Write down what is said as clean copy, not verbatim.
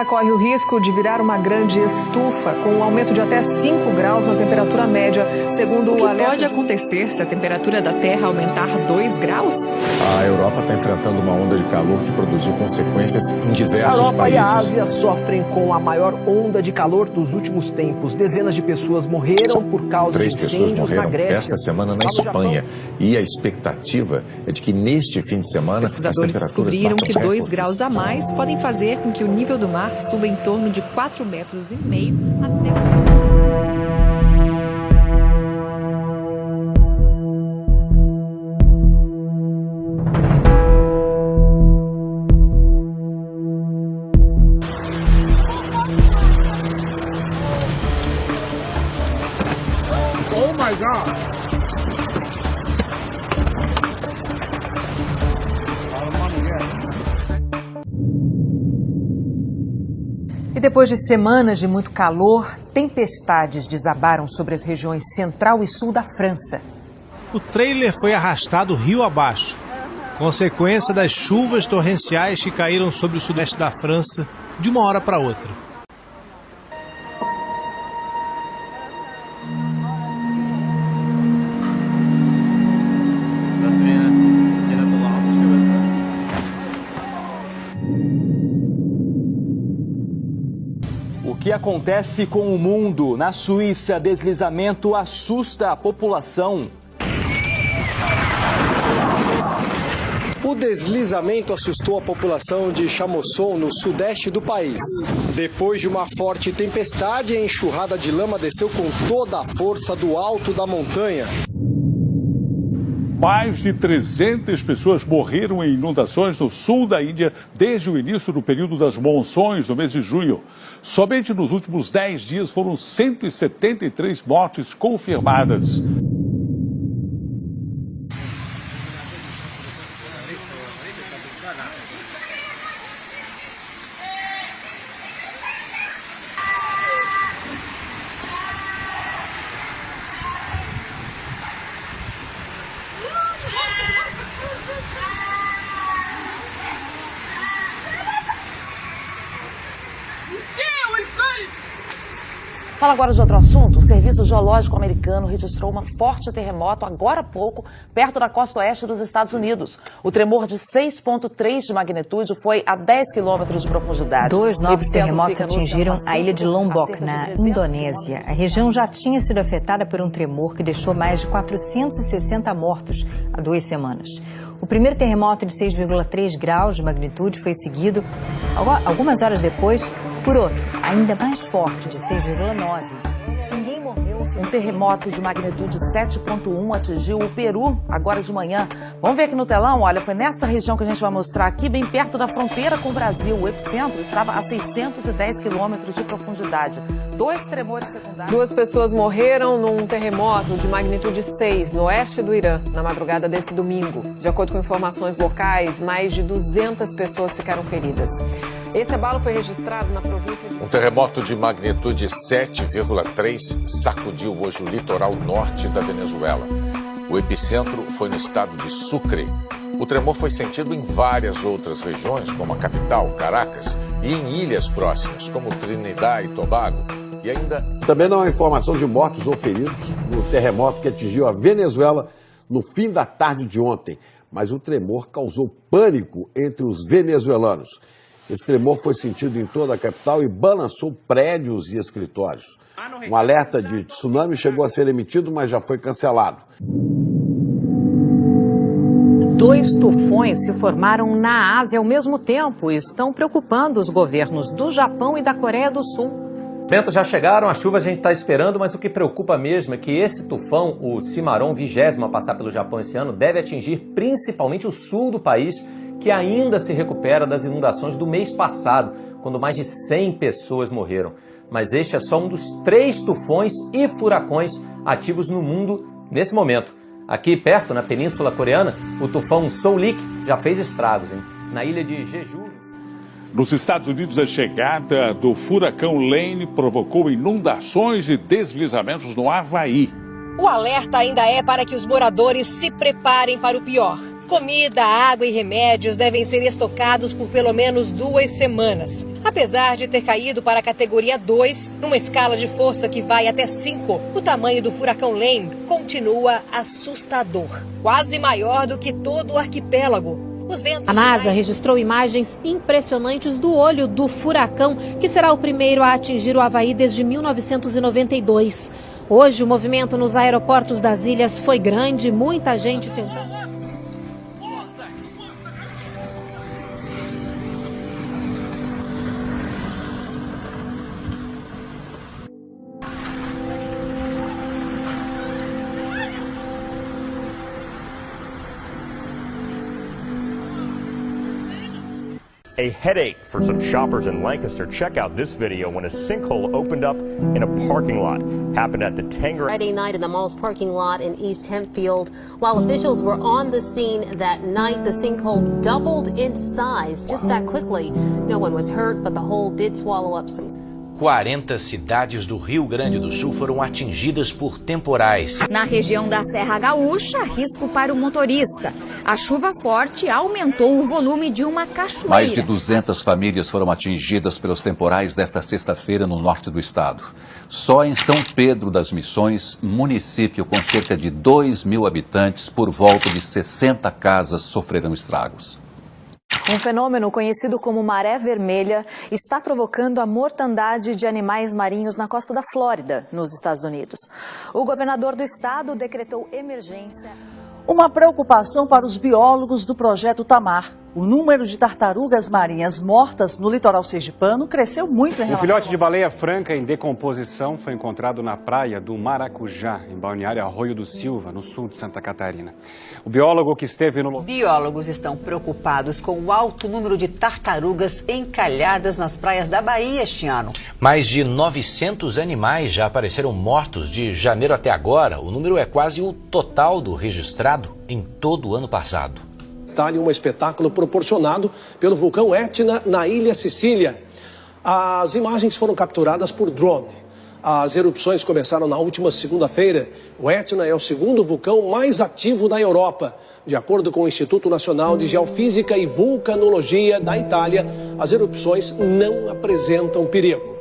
Canadá corre o risco de virar uma grande estufa, com um aumento de até 5 graus na temperatura média, segundo o alerta. Pode acontecer se a temperatura da Terra aumentar 2 graus? A Europa está enfrentando uma onda de calor que produziu consequências em diversos países. A Europa e a Ásia sofrem com a maior onda de calor dos últimos tempos. Dezenas de pessoas morreram por causa de incêndios na Grécia. 3 pessoas morreram esta semana na Espanha. E a expectativa é de que neste fim de semana as temperaturas descobriram que 2 recordes. graus a mais podem fazer com que o nível do mar suba em torno de 4,5 metros até o... Oh my God! E depois de semanas de muito calor, tempestades desabaram sobre as regiões central e sul da França. O trailer foi arrastado rio abaixo, consequência das chuvas torrenciais que caíram sobre o sudeste da França de uma hora para outra. O que acontece com o mundo? Na Suíça, deslizamento assusta a população. O deslizamento assustou a população de Chamonix, no sudeste do país. Depois de uma forte tempestade, a enxurrada de lama desceu com toda a força do alto da montanha. Mais de 300 pessoas morreram em inundações no sul da Índia desde o início do período das monções no mês de junho. Somente nos últimos 10 dias foram 173 mortes confirmadas. Fala agora de outro assunto. O Serviço Geológico Americano registrou um forte terremoto agora há pouco, perto da costa oeste dos Estados Unidos. O tremor de 6,3 de magnitude foi a 10 quilômetros de profundidade. 2 novos terremotos atingiram a ilha de Lombok, na Indonésia. A região já tinha sido afetada por um tremor que deixou mais de 460 mortos há 2 semanas. O primeiro terremoto de 6,3 graus de magnitude foi seguido, algumas horas depois, por outro, ainda mais forte, de 6,9. Ninguém morreu. Um terremoto de magnitude 7,1 atingiu o Peru agora de manhã. Vamos ver aqui no telão, olha, foi nessa região que a gente vai mostrar aqui, bem perto da fronteira com o Brasil. O epicentro estava a 610 quilômetros de profundidade. 2 tremores secundários. 2 pessoas morreram num terremoto de magnitude 6 no oeste do Irã, na madrugada desse domingo. De acordo com informações locais, mais de 200 pessoas ficaram feridas. Esse abalo foi registrado na província de... Um terremoto de magnitude 7,3 sacudiu hoje o litoral norte da Venezuela. O epicentro foi no estado de Sucre. O tremor foi sentido em várias outras regiões, como a capital, Caracas, e em ilhas próximas, como Trinidad e Tobago. E ainda... Também não há informação de mortos ou feridos no terremoto que atingiu a Venezuela no fim da tarde de ontem. Mas o tremor causou pânico entre os venezuelanos. Esse tremor foi sentido em toda a capital e balançou prédios e escritórios. Um alerta de tsunami chegou a ser emitido, mas já foi cancelado. 2 tufões se formaram na Ásia ao mesmo tempo e estão preocupando os governos do Japão e da Coreia do Sul. Ventos já chegaram, a chuva a gente está esperando, mas o que preocupa mesmo é que esse tufão, o Cimarron, 20º a passar pelo Japão esse ano, deve atingir principalmente o sul do país, que ainda se recupera das inundações do mês passado, quando mais de 100 pessoas morreram. Mas este é só um dos 3 tufões e furacões ativos no mundo nesse momento. Aqui perto, na Península Coreana, o tufão Soulik já fez estragos, hein? Na ilha de Jeju. Nos Estados Unidos, a chegada do furacão Lane provocou inundações e deslizamentos no Havaí. O alerta ainda é para que os moradores se preparem para o pior. Comida, água e remédios devem ser estocados por pelo menos 2 semanas. Apesar de ter caído para a categoria 2, numa escala de força que vai até 5, o tamanho do furacão Lane continua assustador. Quase maior do que todo o arquipélago. A NASA registrou imagens impressionantes do olho do furacão, que será o primeiro a atingir o Havaí desde 1992. Hoje, o movimento nos aeroportos das ilhas foi grande, muita gente tentando... A headache for some shoppers in Lancaster. Check out this video when a sinkhole opened up in a parking lot. Happened at the Tanger. Friday night in the mall's parking lot in East Hempfield. While officials were on the scene that night, the sinkhole doubled in size just that quickly. No one was hurt, but the hole did swallow up some... 40 cidades do Rio Grande do Sul foram atingidas por temporais. Na região da Serra Gaúcha, risco para o motorista. A chuva forte aumentou o volume de uma cachoeira. Mais de 200 famílias foram atingidas pelos temporais desta sexta-feira no norte do estado. Só em São Pedro das Missões, município com cerca de 2.000 habitantes, por volta de 60 casas sofreram estragos. Um fenômeno conhecido como maré vermelha está provocando a mortandade de animais marinhos na costa da Flórida, nos Estados Unidos. O governador do estado decretou emergência. Uma preocupação para os biólogos do Projeto Tamar. O número de tartarugas marinhas mortas no litoral sergipano cresceu muito em relação... Um filhote de baleia franca em decomposição foi encontrado na praia do Maracujá, em Balneário Arroio do Silva, no sul de Santa Catarina. O biólogo que esteve no... Biólogos estão preocupados com o alto número de tartarugas encalhadas nas praias da Bahia este ano. Mais de 900 animais já apareceram mortos de janeiro até agora. O número é quase o total do registrado em todo o ano passado. Um espetáculo proporcionado pelo vulcão Etna na ilha Sicília. As imagens foram capturadas por drone. As erupções começaram na última segunda-feira. O Etna é o segundo vulcão mais ativo da Europa. De acordo com o Instituto Nacional de Geofísica e Vulcanologia da Itália, as erupções não apresentam perigo.